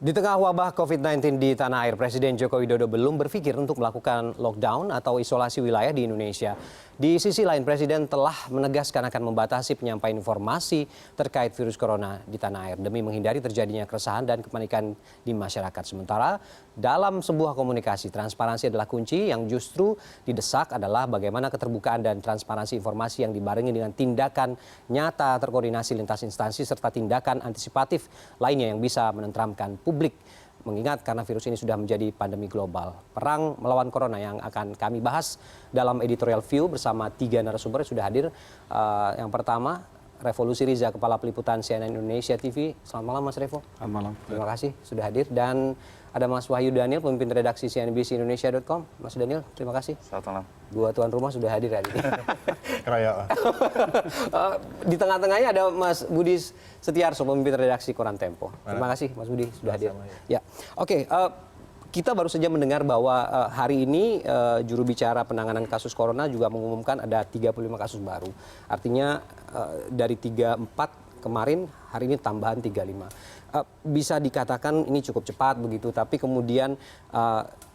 Di tengah wabah COVID-19 di tanah air, Presiden Joko Widodo belum berpikir untuk melakukan lockdown atau isolasi wilayah di Indonesia. Di sisi lain, Presiden telah menegaskan akan membatasi penyampaian informasi terkait virus corona di tanah air demi menghindari terjadinya keresahan dan kepanikan di masyarakat. Sementara dalam sebuah komunikasi, transparansi adalah kunci. Yang justru didesak adalah bagaimana keterbukaan dan transparansi informasi yang dibarengi dengan tindakan nyata terkoordinasi lintas instansi serta tindakan antisipatif lainnya yang bisa menenteramkan publik. Mengingat karena virus ini sudah menjadi pandemi global. Perang melawan corona yang akan kami bahas dalam editorial view bersama 3 narasumber yang sudah hadir. Yang pertama, Revolusi Riza, Kepala Peliputan CNN Indonesia TV. Selamat malam Mas Revo. Selamat malam. Terima kasih sudah hadir. Dan ada Mas Wahyu Daniel, pemimpin redaksi CNBC-Indonesia.com. Mas Daniel, terima kasih. Selamat malam. 2 tuan rumah sudah hadir hari ini. Kerayaan. Di tengah-tengahnya ada Mas Budi Setiarso, pemimpin redaksi Koran Tempo. Terima kasih Mas Budi sudah hadir. Ya, oke. Kita baru saja mendengar bahwa hari ini juru bicara penanganan kasus corona juga mengumumkan ada 35 kasus baru. Artinya dari 34 kemarin, hari ini tambahan 35. Bisa dikatakan ini cukup cepat begitu, tapi kemudian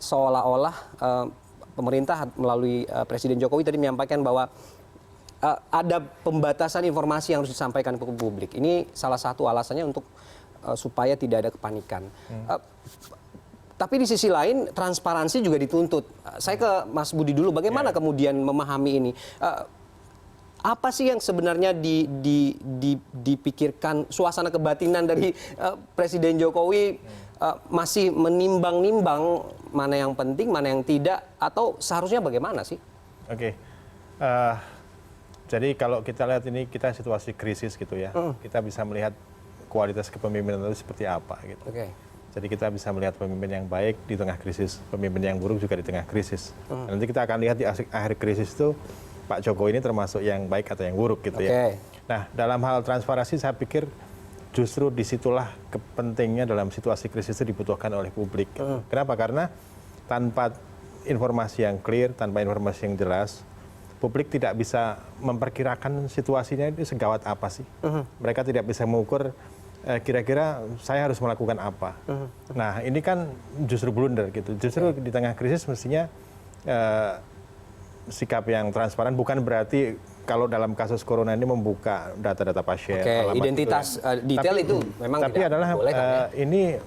seolah-olah pemerintah melalui Presiden Jokowi tadi menyampaikan bahwa ada pembatasan informasi yang harus disampaikan ke publik. Ini salah satu alasannya untuk supaya tidak ada kepanikan. Tapi di sisi lain transparansi juga dituntut. Saya ke Mas Budi dulu, bagaimana kemudian memahami ini? Apa sih yang sebenarnya dipikirkan suasana kebatinan dari Presiden Jokowi masih menimbang-nimbang mana yang penting, mana yang tidak, atau seharusnya bagaimana sih? Oke. Jadi kalau kita lihat ini kita situasi krisis gitu ya. Kita bisa melihat kualitas kepemimpinan itu seperti apa gitu. Jadi kita bisa melihat pemimpin yang baik di tengah krisis, pemimpin yang buruk juga di tengah krisis. Nanti kita akan lihat di akhir krisis itu Pak Jokowi ini termasuk yang baik atau yang buruk gitu ya. Nah, dalam hal transparansi saya pikir justru disitulah kepentingnya dalam situasi krisis itu dibutuhkan oleh publik. Kenapa? Karena tanpa informasi yang clear, tanpa informasi yang jelas, publik tidak bisa memperkirakan situasinya itu segawat apa sih. Mereka tidak bisa mengukur kira-kira saya harus melakukan apa. Nah, ini kan justru blunder gitu. Justru di tengah krisis mestinya sikap yang transparan, bukan berarti kalau dalam kasus corona ini membuka data-data pasien, identitas gitu. detail itu memang tapi tidak adalah boleh, kan, ya? Ini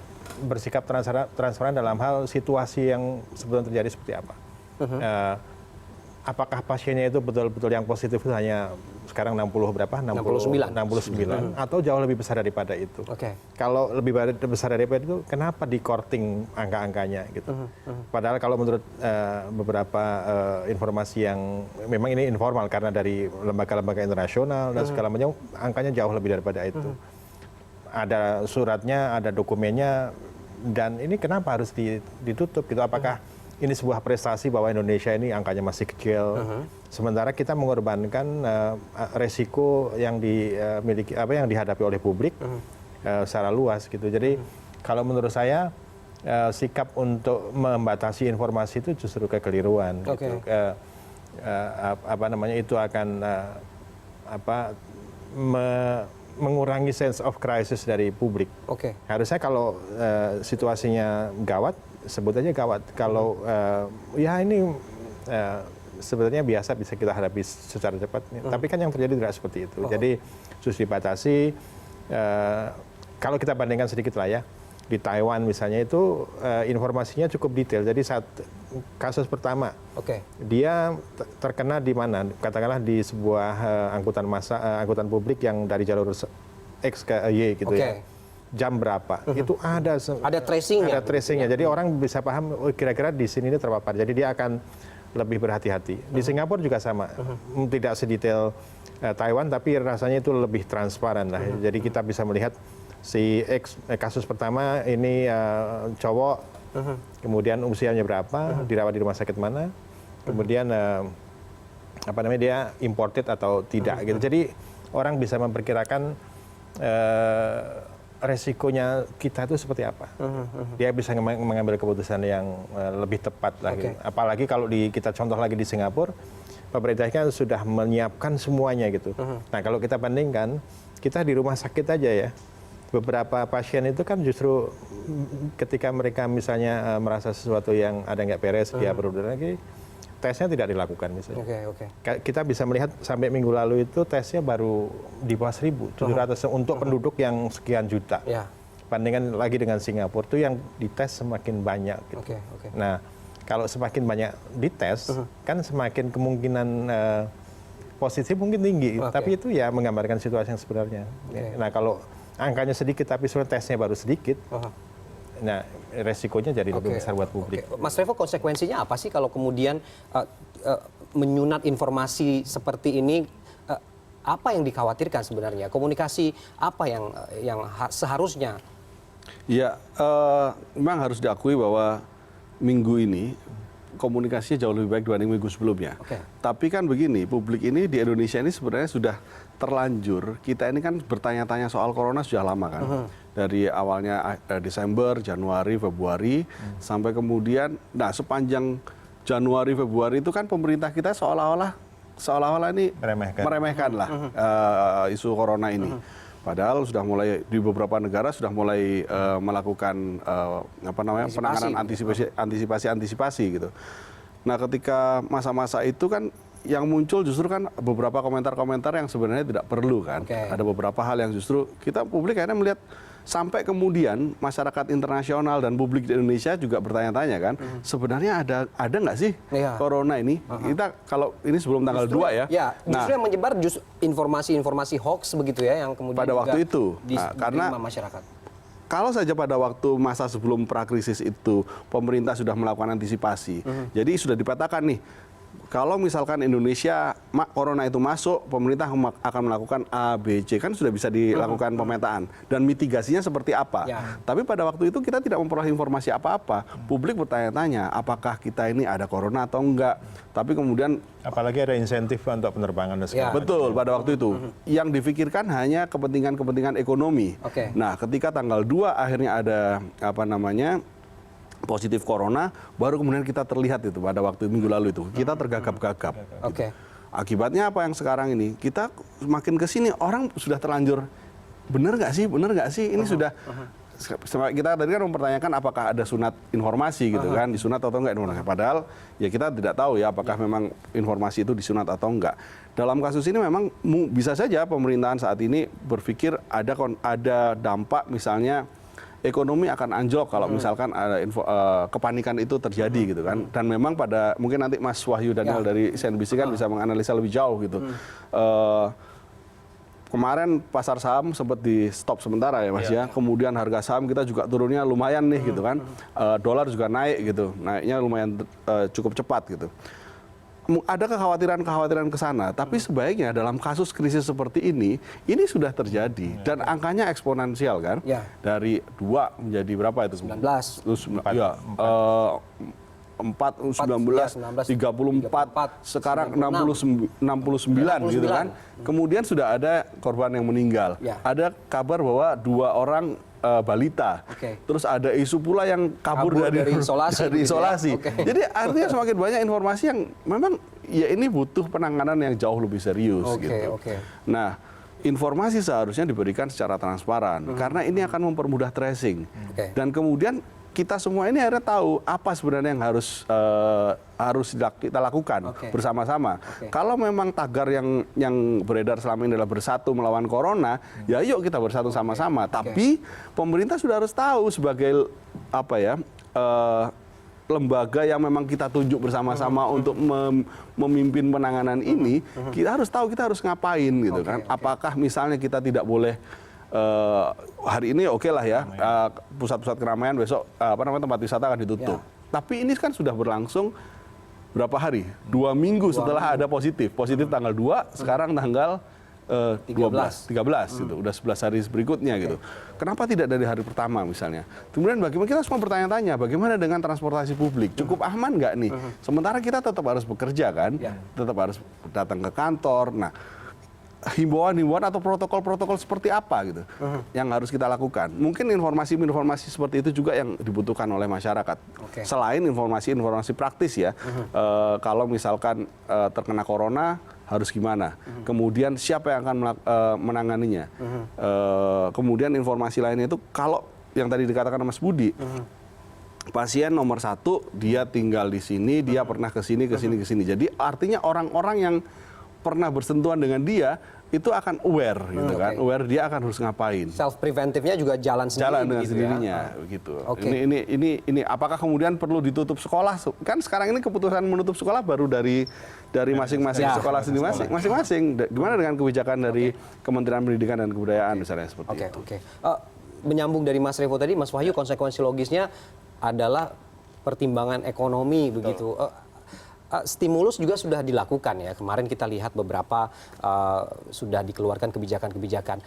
bersikap transparan dalam hal situasi yang sebetulnya terjadi seperti apa. Apakah pasiennya itu betul-betul yang positif itu hanya sekarang 69 atau jauh lebih besar daripada itu. Kalau lebih besar daripada itu, kenapa di-courting angka-angkanya gitu. Padahal kalau menurut beberapa informasi yang memang ini informal karena dari lembaga-lembaga internasional dan segala macam, angkanya jauh lebih daripada itu. Ada suratnya, ada dokumennya, dan ini kenapa harus ditutup gitu. Apakah ini sebuah prestasi bahwa Indonesia ini angkanya masih kecil, sementara kita mengorbankan resiko yang dimiliki, yang dihadapi oleh publik secara luas gitu. Jadi kalau menurut saya sikap untuk membatasi informasi itu justru kekeliruan. Gitu. Itu akan mengurangi sense of crisis dari publik. Harusnya kalau situasinya gawat, sebut aja gawat. Kalau ya ini sebenarnya biasa bisa kita hadapi secara cepat. Tapi kan yang terjadi tidak seperti itu. Jadi harus dibatasi. Kalau kita bandingkan sedikit lah ya, di Taiwan misalnya itu informasinya cukup detail. Jadi saat kasus pertama, dia terkena di mana? Katakanlah di sebuah angkutan publik yang dari jalur X ke Y gitu ya. Jam berapa? Itu ada tracingnya. Jadi orang bisa paham, oh kira-kira di sini ini terpapar. Jadi dia akan lebih berhati-hati. Di Singapura juga sama. Tidak sedetail Taiwan, tapi rasanya itu lebih transparan lah. Jadi kita bisa melihat si X kasus pertama ini cowok, kemudian usianya berapa, dirawat di rumah sakit mana, kemudian dia imported atau tidak gitu. Jadi orang bisa memperkirakan resikonya kita itu seperti apa. Dia bisa mengambil keputusan yang lebih tepat lagi. Apalagi kalau kita contoh lagi di Singapura, pemerintahnya sudah menyiapkan semuanya gitu. Nah, kalau kita bandingkan, kita di rumah sakit aja ya, beberapa pasien itu kan justru ketika mereka misalnya merasa sesuatu yang ada nggak beres, dia perlu lagi, tesnya tidak dilakukan misalnya. Kita bisa melihat sampai minggu lalu itu tesnya baru di bawah 1.700 untuk penduduk yang sekian juta. Bandingkan lagi dengan Singapura itu yang dites semakin banyak. Gitu. Nah, kalau semakin banyak dites, kan semakin kemungkinan positif mungkin tinggi. Tapi itu ya menggambarkan situasi yang sebenarnya. Nah, kalau angkanya sedikit tapi sebenarnya tesnya baru sedikit, nah resikonya jadi lebih besar buat publik. Mas Revo, konsekuensinya apa sih kalau kemudian menyunat informasi seperti ini? Apa yang dikhawatirkan sebenarnya? Komunikasi apa yang seharusnya? Ya, memang harus diakui bahwa minggu ini komunikasinya jauh lebih baik dibanding minggu sebelumnya. Tapi kan begini, publik ini di Indonesia ini sebenarnya sudah terlanjur. Kita ini kan bertanya-tanya soal corona sudah lama kan. Dari awalnya Desember, Januari, Februari, sampai kemudian, nah sepanjang Januari, Februari itu kan pemerintah kita seolah-olah ini meremehkan lah isu corona ini. Padahal sudah mulai di beberapa negara sudah mulai melakukan penanganan antisipasi gitu. Nah, ketika masa-masa itu kan yang muncul justru kan beberapa komentar-komentar yang sebenarnya tidak perlu kan. Ada beberapa hal yang justru kita publik akhirnya melihat sampai kemudian masyarakat internasional dan publik di Indonesia juga bertanya-tanya kan, sebenarnya ada nggak sih corona ini? Kita kalau ini sebelum tanggal 2 ya. Justru yang menyebar informasi-informasi hoax begitu ya yang kemudian pada waktu itu. Karena masyarakat. Kalau saja pada waktu masa sebelum prakrisis itu pemerintah sudah melakukan antisipasi, jadi sudah dipetakan nih. Kalau misalkan Indonesia corona itu masuk, pemerintah akan melakukan A, B, C, kan sudah bisa dilakukan pemetaan dan mitigasinya seperti apa. Tapi pada waktu itu kita tidak memperoleh informasi apa-apa. Publik bertanya-tanya, apakah kita ini ada corona atau enggak? Tapi kemudian apalagi ada insentif untuk penerbangan dan segala macam. Betul, pada waktu itu. Yang difikirkan hanya kepentingan-kepentingan ekonomi. Nah, ketika tanggal 2 akhirnya ada positif corona, baru kemudian kita terlihat itu pada waktu minggu lalu itu. Kita tergagap-gagap. Akibatnya apa yang sekarang ini? Kita semakin ke sini, orang sudah terlanjur, benar nggak sih? Ini sudah, kita tadi kan mempertanyakan apakah ada sunat informasi gitu kan, disunat atau enggak informasi. Padahal ya kita tidak tahu ya apakah memang informasi itu disunat atau enggak. Dalam kasus ini memang bisa saja pemerintahan saat ini berpikir ada dampak misalnya ekonomi akan anjlok kalau misalkan ada kepanikan itu terjadi gitu kan. Dan memang mungkin nanti Mas Wahyu Daniel dari CNBC kan bisa menganalisa lebih jauh gitu. Kemarin pasar saham sempat di stop sementara ya Mas ya. Kemudian harga saham kita juga turunnya lumayan nih gitu kan. Dolar juga naik gitu. Naiknya lumayan cukup cepat gitu. Ada kekhawatiran ke sana, tapi sebaiknya dalam kasus krisis seperti ini sudah terjadi dan angkanya eksponensial kan, dari 2 menjadi berapa itu? 19. 34, 34, sekarang 69 gitu kan. Kemudian sudah ada korban yang meninggal. Ada kabar bahwa 2 orang balita. Terus ada isu pula yang kabur dari isolasi. Jadi artinya semakin banyak informasi yang memang ya ini butuh penanganan yang jauh lebih serius gitu. Nah, informasi seharusnya diberikan secara transparan karena ini akan mempermudah tracing. Dan kemudian kita semua ini akhirnya tahu apa sebenarnya yang harus kita lakukan bersama-sama. Kalau memang tagar yang beredar selama ini adalah bersatu melawan corona, ya yuk kita bersatu sama-sama. Tapi pemerintah sudah harus tahu sebagai lembaga yang memang kita tunjuk bersama-sama untuk memimpin penanganan ini, kita harus tahu kita harus ngapain gitu kan. Apakah misalnya kita tidak boleh hari ini oke lah ya, pusat-pusat keramaian besok tempat wisata akan ditutup. Tapi ini kan sudah berlangsung berapa hari? 2 minggu setelah ada positif tanggal 2, sekarang tanggal 13 gitu, udah 11 hari berikutnya gitu. Kenapa tidak dari hari pertama misalnya? Kemudian bagaimana kita semua bertanya-tanya, bagaimana dengan transportasi publik? Cukup aman nggak nih? Sementara kita tetap harus bekerja kan, tetap harus datang ke kantor. Nah, himbauan-himbauan atau protokol-protokol seperti apa gitu yang harus kita lakukan. Mungkin informasi-informasi seperti itu juga yang dibutuhkan oleh masyarakat. Selain informasi-informasi praktis ya, kalau misalkan terkena corona harus gimana. Kemudian siapa yang akan menanganinya. Kemudian informasi lainnya itu kalau yang tadi dikatakan Mas Budi, pasien nomor 1 dia tinggal di sini, dia pernah ke sini. Jadi artinya orang-orang yang pernah bersentuhan dengan dia itu akan aware gitu kan, aware dia akan harus ngapain. Self preventifnya juga jalan sendiri. Jalan dengan gitu sendirinya, gitu. Ini apakah kemudian perlu ditutup sekolah? Kan sekarang ini keputusan menutup sekolah baru dari masing-masing sekolah sendiri masing-masing. Gimana dengan kebijakan dari Kementerian Pendidikan dan Kebudayaan misalnya seperti itu? Menyambung dari Mas Revo tadi, Mas Wahyu, konsekuensi logisnya adalah pertimbangan ekonomi begitu. Stimulus juga sudah dilakukan ya. Kemarin kita lihat beberapa sudah dikeluarkan kebijakan-kebijakan.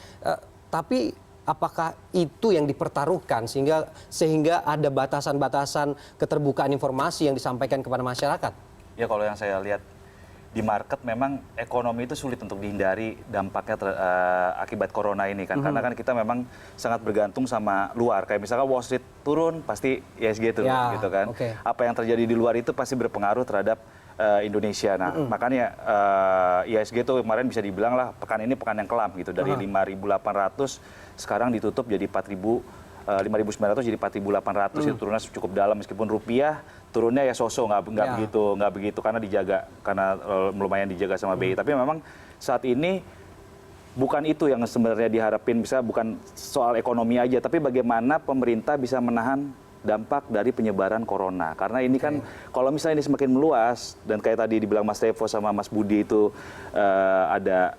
Tapi apakah itu yang dipertaruhkan sehingga ada batasan-batasan keterbukaan informasi yang disampaikan kepada masyarakat? Ya kalau yang saya lihat di market memang ekonomi itu sulit untuk dihindari dampaknya akibat corona ini kan. Karena kan kita memang sangat bergantung sama luar. Kayak misalkan Wall Street turun, pasti ISG turun gitu kan. Apa yang terjadi di luar itu pasti berpengaruh terhadap Indonesia. Nah, makanya ISG itu kemarin bisa dibilang lah pekan ini pekan yang kelam gitu. Dari 5.800 sekarang ditutup jadi 5.900 jadi 4.800. Itu turunnya cukup dalam meskipun rupiah turunnya ya nggak begitu karena lumayan dijaga sama BI. Tapi memang saat ini bukan itu yang sebenarnya diharapin, bukan soal ekonomi aja, tapi bagaimana pemerintah bisa menahan dampak dari penyebaran corona. Karena ini kan kalau misalnya ini semakin meluas dan kayak tadi dibilang Mas Revo sama Mas Budi itu ada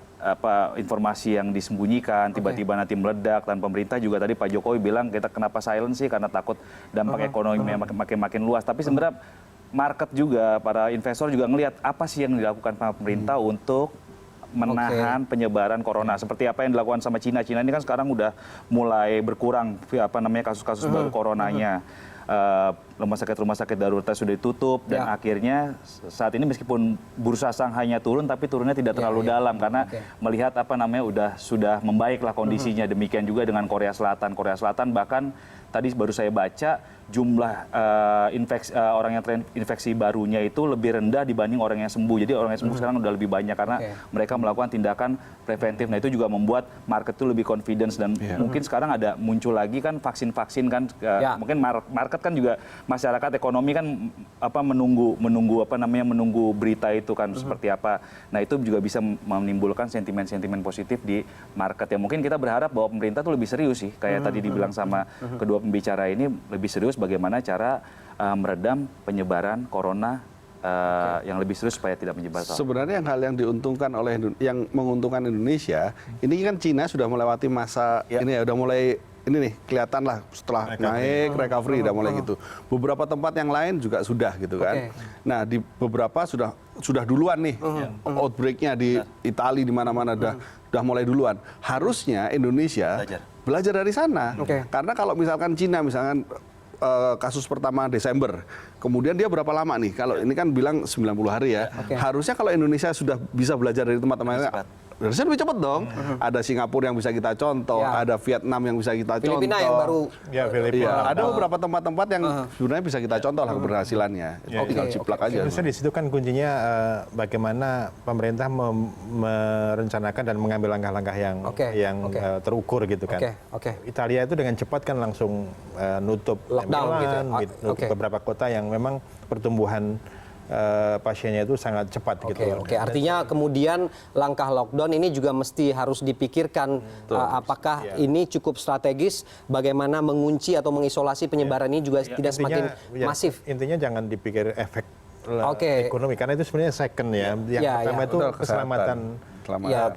informasi yang disembunyikan tiba-tiba nanti meledak, dan pemerintah juga tadi Pak Jokowi bilang kita kenapa silent sih karena takut dampak ekonomi makin luas. Tapi sebenarnya market juga, para investor juga ngelihat apa sih yang dilakukan pemerintah untuk menahan penyebaran corona. Seperti apa yang dilakukan sama Cina. Cina ini kan sekarang udah mulai berkurang kasus-kasus baru coronanya. Rumah sakit daruratnya sudah ditutup dan akhirnya saat ini meskipun bursa Shanghai-nya turun tapi turunnya tidak terlalu dalam karena melihat sudah membaiklah kondisinya. Demikian juga dengan Korea Selatan bahkan tadi baru saya baca jumlah orang yang terinfeksi barunya itu lebih rendah dibanding orang yang sembuh. Jadi orang yang sembuh sekarang udah lebih banyak karena mereka melakukan tindakan preventif. Nah itu juga membuat market itu lebih confidence dan mungkin sekarang ada muncul lagi kan vaksin-vaksin kan. Mungkin market kan juga masyarakat ekonomi kan menunggu berita itu kan seperti apa. Nah itu juga bisa menimbulkan sentimen-sentimen positif di market. Ya mungkin kita berharap bahwa pemerintah tuh lebih serius sih. Kayak tadi dibilang sama kedua pembicara ini, lebih serius bagaimana cara meredam penyebaran corona yang lebih serius supaya tidak menyebar. Sebenarnya yang diuntungkan yang menguntungkan Indonesia, ini kan Cina sudah melewati masa ini ya, udah mulai ini nih kelihatan lah setelah naik recovery udah mulai gitu. Beberapa tempat yang lain juga sudah gitu kan. Nah di beberapa sudah duluan nih outbreaknya di Italia di mana-mana udah mulai duluan. Harusnya Indonesia belajar dari sana. Karena kalau misalkan Cina kasus pertama Desember, kemudian dia berapa lama nih? Kalau ini kan bilang 90 hari ya. Harusnya kalau Indonesia sudah bisa belajar dari tempat-tempat harusnya lebih cepat dong. Ada Singapura yang bisa kita contoh, ada Vietnam yang bisa kita contoh. Filipina yang baru. Ada beberapa tempat-tempat yang sebenarnya bisa kita contoh lah keberhasilannya. Tinggal ciplak aja. Di situ kan kuncinya bagaimana pemerintah merencanakan dan mengambil langkah-langkah yang terukur gitu kan. Italia itu dengan cepat kan langsung nutup lockdown nutup beberapa kota yang memang pertumbuhan pasiennya itu sangat cepat gitu. Artinya kemudian langkah lockdown ini juga mesti harus dipikirkan apakah ini cukup strategis, bagaimana mengunci atau mengisolasi penyebaran ini juga tidak semakin masif. Intinya jangan dipikir efek ekonomi karena itu sebenarnya second ya. Yang pertama itu keselamatan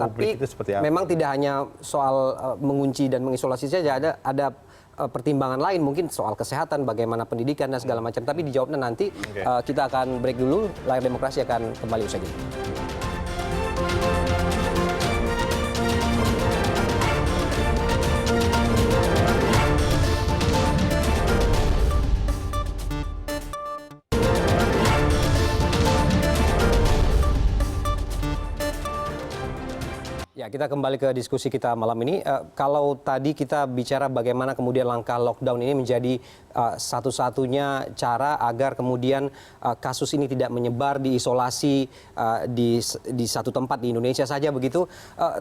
publik itu seperti apa. Memang tidak hanya soal mengunci dan mengisolasi saja, ada pertimbangan lain mungkin soal kesehatan, bagaimana pendidikan dan segala macam. Tapi dijawabnya nanti. Kita akan break dulu. Layar Demokrasi akan kembali usai jeda. Ya, kita kembali ke diskusi kita malam ini. Kalau tadi kita bicara bagaimana kemudian langkah lockdown ini menjadi satu-satunya cara agar kemudian kasus ini tidak menyebar, diisolasi di satu tempat di Indonesia saja begitu.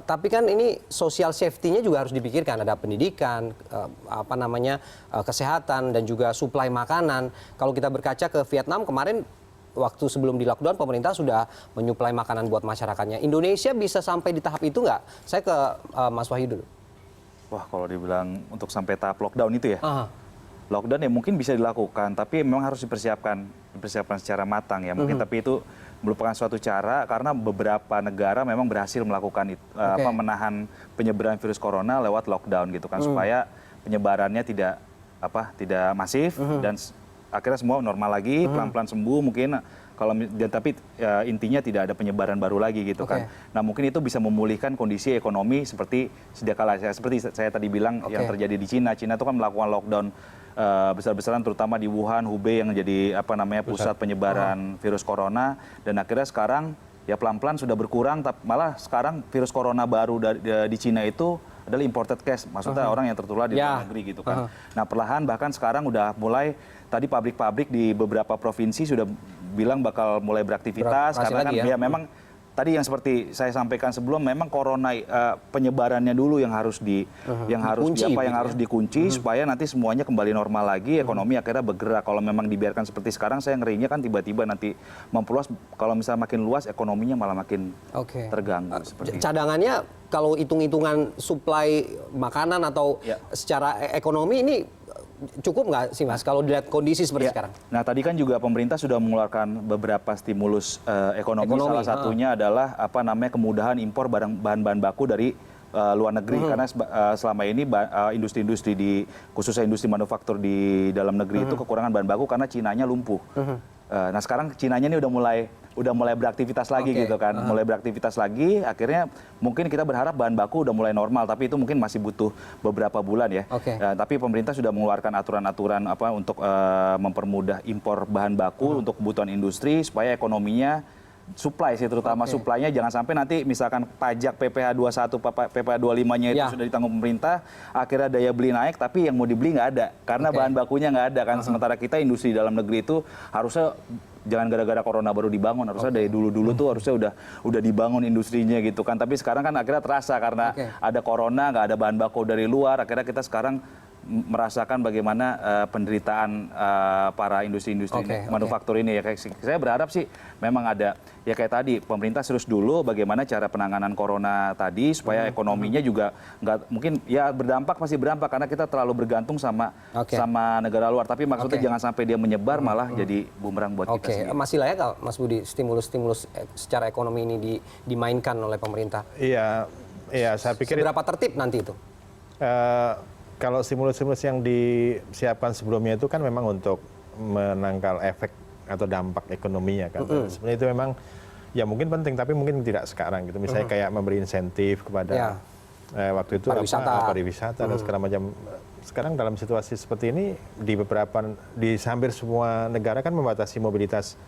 Tapi kan ini social safety-nya juga harus dipikirkan. Ada pendidikan, kesehatan dan juga suplai makanan. Kalau kita berkaca ke Vietnam kemarin, waktu sebelum di lockdown pemerintah sudah menyuplai makanan buat masyarakatnya. Indonesia bisa sampai di tahap itu nggak? Saya ke Mas Wahyu dulu. Wah, kalau dibilang untuk sampai tahap lockdown itu ya, lockdown ya mungkin bisa dilakukan, tapi memang harus dipersiapkan secara matang ya. Mungkin tapi itu merupakan suatu cara karena beberapa negara memang berhasil melakukan menahan penyebaran virus corona lewat lockdown gitu kan, supaya penyebarannya tidak masif dan akhirnya semua normal lagi, pelan-pelan sembuh mungkin tapi intinya tidak ada penyebaran baru lagi gitu kan. Nah, mungkin itu bisa memulihkan kondisi ekonomi seperti sedia kala seperti saya tadi bilang yang terjadi di Cina. Cina itu kan melakukan lockdown besar-besaran terutama di Wuhan, Hubei yang jadi pusat penyebaran virus corona, dan akhirnya sekarang ya pelan-pelan sudah berkurang, malah sekarang virus corona baru di Cina itu adalah imported case, maksudnya orang yang tertular di luar negeri gitu kan. Nah, perlahan bahkan sekarang udah mulai, tadi pabrik-pabrik di beberapa provinsi sudah bilang bakal mulai beraktivitas karena kan ya memang tadi yang seperti saya sampaikan sebelum, memang corona penyebarannya dulu yang harus dikunci supaya nanti semuanya kembali normal lagi, ekonomi akhirnya bergerak. Kalau memang dibiarkan seperti sekarang, saya ngerinya kan tiba-tiba nanti memperluas, kalau misalnya makin luas ekonominya malah makin terganggu. Cadangannya kalau hitung-hitungan suplai makanan atau secara ekonomi ini cukup nggak sih Mas kalau dilihat kondisi seperti sekarang? Nah, tadi kan juga pemerintah sudah mengeluarkan beberapa stimulus ekonomi. Salah satunya adalah kemudahan impor bahan-bahan baku dari luar negeri, karena selama ini industri-industri khususnya industri manufaktur di dalam negeri itu kekurangan bahan baku karena Cinanya lumpuh. Nah, sekarang Cinanya ini udah mulai beraktivitas lagi gitu kan, mulai beraktivitas lagi, akhirnya mungkin kita berharap bahan baku udah mulai normal, tapi itu mungkin masih butuh beberapa bulan ya. Tapi pemerintah sudah mengeluarkan aturan-aturan untuk mempermudah impor bahan baku untuk kebutuhan industri supaya ekonominya supply sih, terutama supply-nya jangan sampai nanti misalkan pajak PPh 21, PPh 25-nya itu sudah ditanggung pemerintah, akhirnya daya beli naik tapi yang mau dibeli nggak ada karena bahan bakunya nggak ada kan. Sementara kita industri dalam negeri itu harusnya jangan gara-gara corona baru dibangun, harusnya dari dulu-dulu tuh harusnya udah dibangun industrinya gitu kan. Tapi sekarang kan akhirnya terasa karena ada corona, nggak ada bahan baku dari luar, akhirnya kita sekarang merasakan bagaimana penderitaan para industri-industri manufaktur ini ya. Saya berharap sih memang ada ya kayak tadi pemerintah serius dulu bagaimana cara penanganan corona tadi supaya ekonominya juga nggak, mungkin ya berdampak, pasti berdampak karena kita terlalu bergantung sama negara luar, tapi maksudnya jangan sampai dia menyebar malah jadi bumerang buat kita sendiri. Masih layak nggak Mas Budi stimulus secara ekonomi ini dimainkan oleh pemerintah? Iya, saya pikir seberapa tertib nanti itu? Kalau stimulus-stimulus yang disiapkan sebelumnya itu kan memang untuk menangkal efek atau dampak ekonominya kan. Sebenarnya itu memang ya mungkin penting, tapi mungkin tidak sekarang gitu. Misalnya kayak memberi insentif kepada waktu itu pariwisata dan segala macam. Sekarang dalam situasi seperti ini di hampir semua negara kan membatasi mobilitas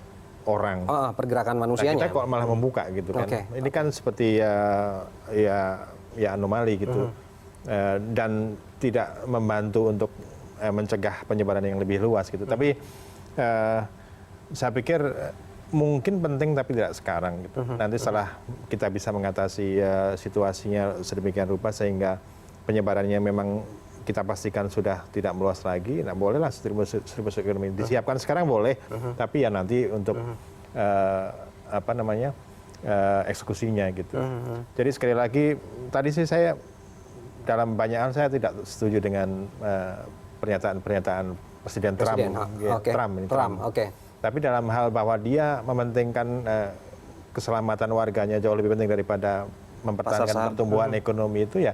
orang. Pergerakan manusianya. Nah, kita kok malah membuka gitu kan. Ini kan seperti ya anomali gitu. Dan tidak membantu untuk mencegah penyebaran yang lebih luas gitu. Tapi saya pikir mungkin penting tapi tidak sekarang gitu. Nanti setelah kita bisa mengatasi situasinya sedemikian rupa sehingga penyebarannya memang kita pastikan sudah tidak meluas lagi. Nah, bolehlah stimulus ekonomi disiapkan sekarang boleh, tapi ya nanti untuk eksekusinya gitu. Jadi sekali lagi tadi sih saya dalam banyak hal saya tidak setuju dengan pernyataan Presiden Trump. Tapi dalam hal bahwa dia mementingkan keselamatan warganya jauh lebih penting daripada mempertahankan pertumbuhan ekonomi itu ya,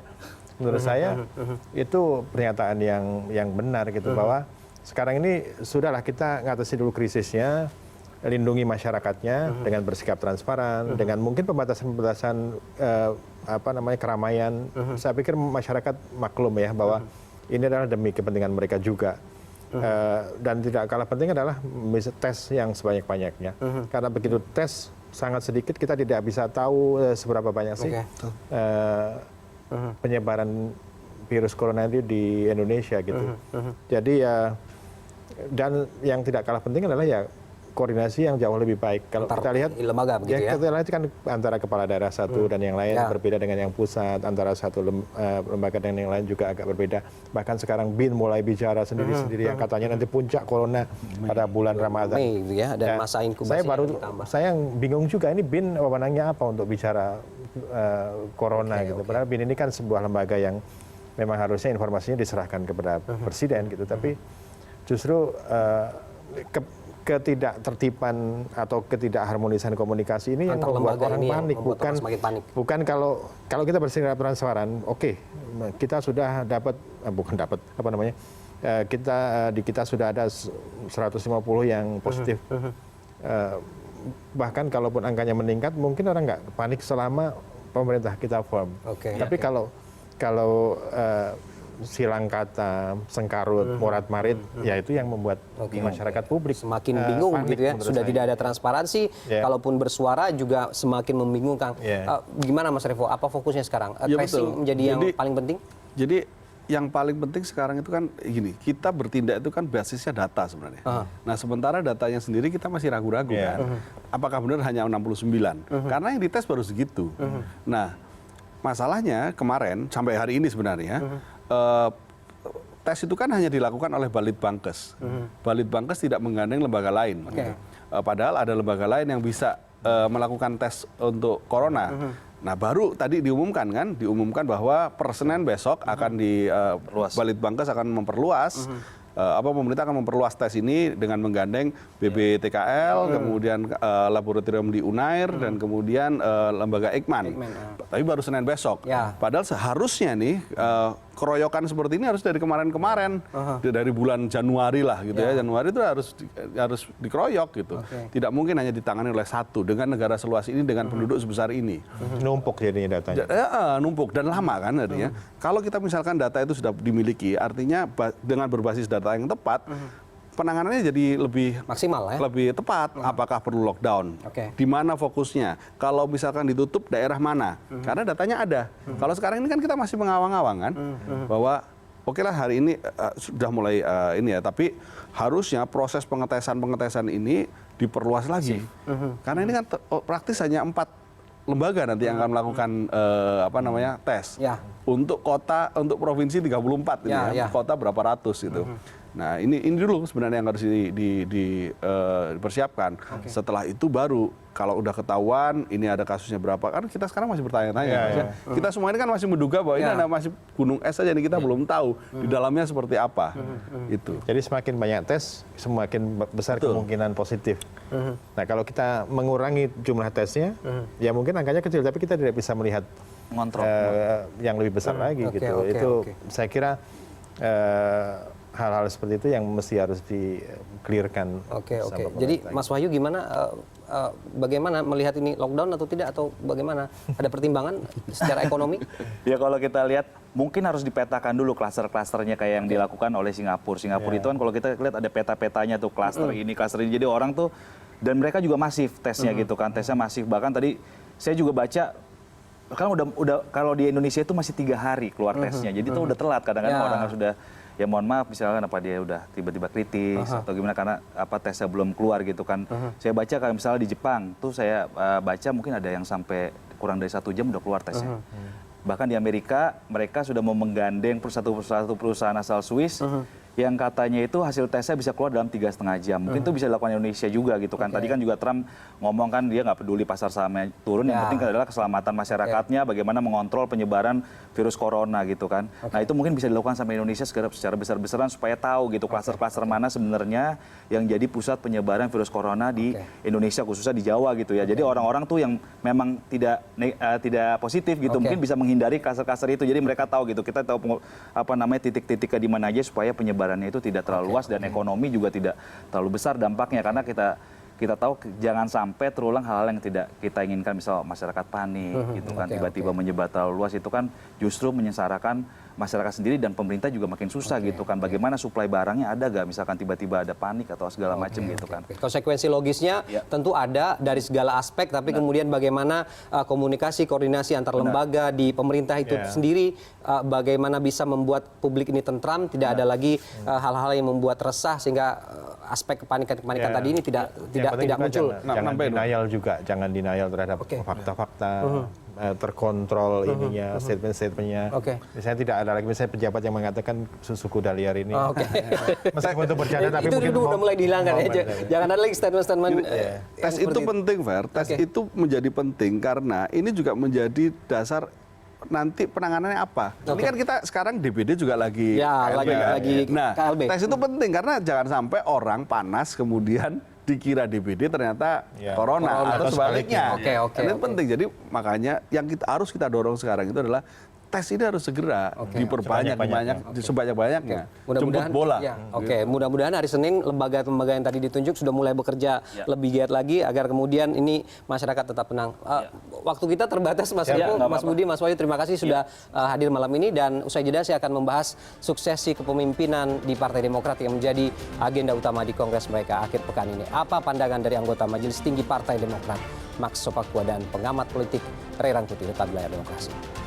menurut saya itu pernyataan yang benar gitu, bahwa sekarang ini sudahlah kita ngatasi dulu krisisnya, lindungi masyarakatnya dengan bersikap transparan, dengan mungkin pembatasan keramaian. Saya pikir masyarakat maklum ya bahwa ini adalah demi kepentingan mereka juga. Dan tidak kalah penting adalah tes yang sebanyak-banyaknya. Karena begitu tes sangat sedikit, kita tidak bisa tahu seberapa banyak sih penyebaran virus corona itu di Indonesia gitu. Jadi ya, dan yang tidak kalah penting adalah ya koordinasi yang jauh lebih baik. Kalau kita lihat lembaga begitu ya. Kita lihat kan antara kepala daerah satu dan yang lain berbeda dengan yang pusat, antara satu lembaga dan yang lain juga agak berbeda. Bahkan sekarang BIN mulai bicara sendiri-sendiri yang katanya nanti puncak corona pada bulan Ramadan. Mei gitu ya, dan masa inkubasi saya yang bingung juga ini BIN wewenangnya apa untuk bicara corona gitu. Padahal BIN ini kan sebuah lembaga yang memang harusnya informasinya diserahkan kepada presiden gitu. Tapi justru ketidaktertiban atau ketidakharmonisan komunikasi ini yang membuat orang panik. Bukan kalau kita bersikap transparan, oke, kita sudah dapat kita sudah ada 150 yang positif. Bahkan kalaupun angkanya meningkat, mungkin orang nggak panik selama pemerintah kita firm. Tapi kalau silang kata, sengkarut, morat-marit, ya itu yang membuat masyarakat publik semakin bingung gitu ya. Sudah tidak ada transparansi, kalaupun bersuara juga semakin membingungkan. Gimana Mas Revo? Apa fokusnya sekarang? Tracing menjadi yang paling penting? Jadi yang paling penting sekarang itu kan gini, kita bertindak itu kan basisnya data sebenarnya. Nah sementara datanya sendiri kita masih ragu-ragu kan. Apakah benar hanya 69? Karena yang dites baru segitu. Nah masalahnya kemarin sampai hari ini sebenarnya tes itu kan hanya dilakukan oleh Balitbangkes. Balitbangkes tidak menggandeng lembaga lain. Padahal ada lembaga lain yang bisa melakukan tes untuk corona. Nah baru tadi diumumkan bahwa per Senin besok akan Balitbangkes akan memperluas. Pemerintah akan memperluas tes ini dengan menggandeng BBTKL, kemudian laboratorium di Unair, dan kemudian lembaga Eijkman. Tapi baru Senin besok. Padahal seharusnya nih keroyokan seperti ini harus dari kemarin-kemarin, dari bulan Januari lah gitu ya. Januari itu harus dikeroyok gitu. Tidak mungkin hanya ditangani oleh satu dengan negara seluas ini dengan penduduk sebesar ini. Numpuk jadinya datanya. Numpuk dan lama kan artinya. Kalau kita misalkan data itu sudah dimiliki, artinya dengan berbasis data yang tepat, penanganannya jadi lebih maksimal ya? Lebih tepat. Apakah perlu lockdown? Di mana fokusnya? Kalau misalkan ditutup daerah mana? Karena datanya ada. Kalau sekarang ini kan kita masih mengawang-awang kan bahwa oke lah hari ini sudah mulai ini ya, tapi harusnya proses pengetesan ini diperluas lagi. Karena ini kan praktis hanya 4 lembaga nanti yang akan melakukan tes. Untuk kota, untuk provinsi 34 ini ya. Kota berapa ratus gitu. Nah ini dulu sebenarnya yang harus dipersiapkan. Setelah itu baru kalau udah ketahuan ini ada kasusnya berapa, kan kita sekarang masih bertanya-tanya. Kita semua ini kan masih menduga bahwa ini ada masih gunung es saja, kita belum tahu di dalamnya seperti apa. Itu. Jadi semakin banyak tes, semakin besar kemungkinan positif. Nah kalau kita mengurangi jumlah tesnya, ya mungkin angkanya kecil, tapi kita tidak bisa melihat yang lebih besar lagi gitu. Saya kira hal-hal seperti itu yang mesti harus di-clearkan. Jadi Mas Wahyu gimana, bagaimana melihat ini lockdown atau tidak, atau bagaimana? Ada pertimbangan secara ekonomi? Ya kalau kita lihat mungkin harus dipetakan dulu klaster-klasternya kayak yang dilakukan oleh Singapura. Singapura itu kan kalau kita lihat ada peta-petanya tuh, klaster ini, klaster ini. Jadi orang tuh, dan mereka juga masif tesnya gitu kan, tesnya masif. Bahkan tadi saya juga baca, kan udah kalau di Indonesia itu masih 3 hari keluar tesnya. Jadi itu udah telat, kadang-kadang orang sudah, ya mohon maaf misalkan dia udah tiba-tiba kritis atau gimana karena tesnya belum keluar gitu kan. Saya baca kalau misalnya di Jepang tuh saya baca mungkin ada yang sampai kurang dari 1 jam udah keluar tesnya. Bahkan di Amerika mereka sudah mau menggandeng satu perusahaan asal Swiss yang katanya itu hasil tesnya bisa keluar dalam 3,5 jam. Mungkin itu bisa dilakukan Indonesia juga gitu kan. Tadi kan juga Trump ngomong kan dia nggak peduli pasar sahamnya turun, yang penting adalah keselamatan masyarakatnya, bagaimana mengontrol penyebaran virus corona gitu kan. Nah itu mungkin bisa dilakukan sama Indonesia secara besar-besaran supaya tahu gitu klaster-klaster mana sebenarnya yang jadi pusat penyebaran virus corona di Indonesia, khususnya di Jawa gitu ya. Jadi orang-orang tuh yang memang tidak positif gitu mungkin bisa menghindari klaster-klaster itu. Jadi mereka tahu gitu, kita tahu titik-titik di mana aja supaya penyebarannya itu tidak terlalu luas dan ekonomi juga tidak terlalu besar dampaknya, karena kita kita tahu jangan sampai terulang hal-hal yang tidak kita inginkan, misal masyarakat panik gitu kan, tiba-tiba menyebar terlalu luas, itu kan justru menyengsarakan masyarakat sendiri dan pemerintah juga makin susah gitu kan. Bagaimana suplai barangnya ada gak, misalkan tiba-tiba ada panik atau segala macam gitu kan. Konsekuensi logisnya tentu ada dari segala aspek, tapi kemudian bagaimana komunikasi, koordinasi antar lembaga di pemerintah itu sendiri, bagaimana bisa membuat publik ini tentram, tidak ada lagi hal-hal yang membuat resah, sehingga aspek kepanikan tadi ini tidak muncul. Jangan denial juga, jangan denial terhadap fakta-fakta, terkontrol ininya, statement-statementnya. Misalnya tidak ada lagi misalnya pejabat yang mengatakan susu kuda liar ini. Meskipun itu bercanda, tapi itu mungkin udah mulai dihilangkan ya. Jangan ada lagi statement-statement. Tes itu penting, Fer. Tes itu menjadi penting karena ini juga menjadi dasar nanti penanganannya apa. Ini kan kita sekarang DBD juga lagi lagi Nah, KLB. tes itu penting karena jangan sampai orang panas kemudian dikira DBD ternyata corona atau sebaliknya. Ini penting. Jadi makanya yang harus kita dorong sekarang itu adalah tes ini harus segera diperbanyak sebanyak-banyaknya. Mudah-mudahan jemput bola. Mudah-mudahan hari Senin lembaga-lembaga yang tadi ditunjuk sudah mulai bekerja lebih giat lagi agar kemudian ini masyarakat tetap tenang. Waktu kita terbatas, Mas Eko, Mas Budi, Mas Wahyu, terima kasih sudah hadir malam ini, dan usai jeda saya akan membahas suksesi kepemimpinan di Partai Demokrat yang menjadi agenda utama di Kongres mereka akhir pekan ini. Apa pandangan dari anggota Majelis Tinggi Partai Demokrat, Max Sopakua, dan pengamat politik Ray Rangkuti. Tetap di Layar Demokrasi.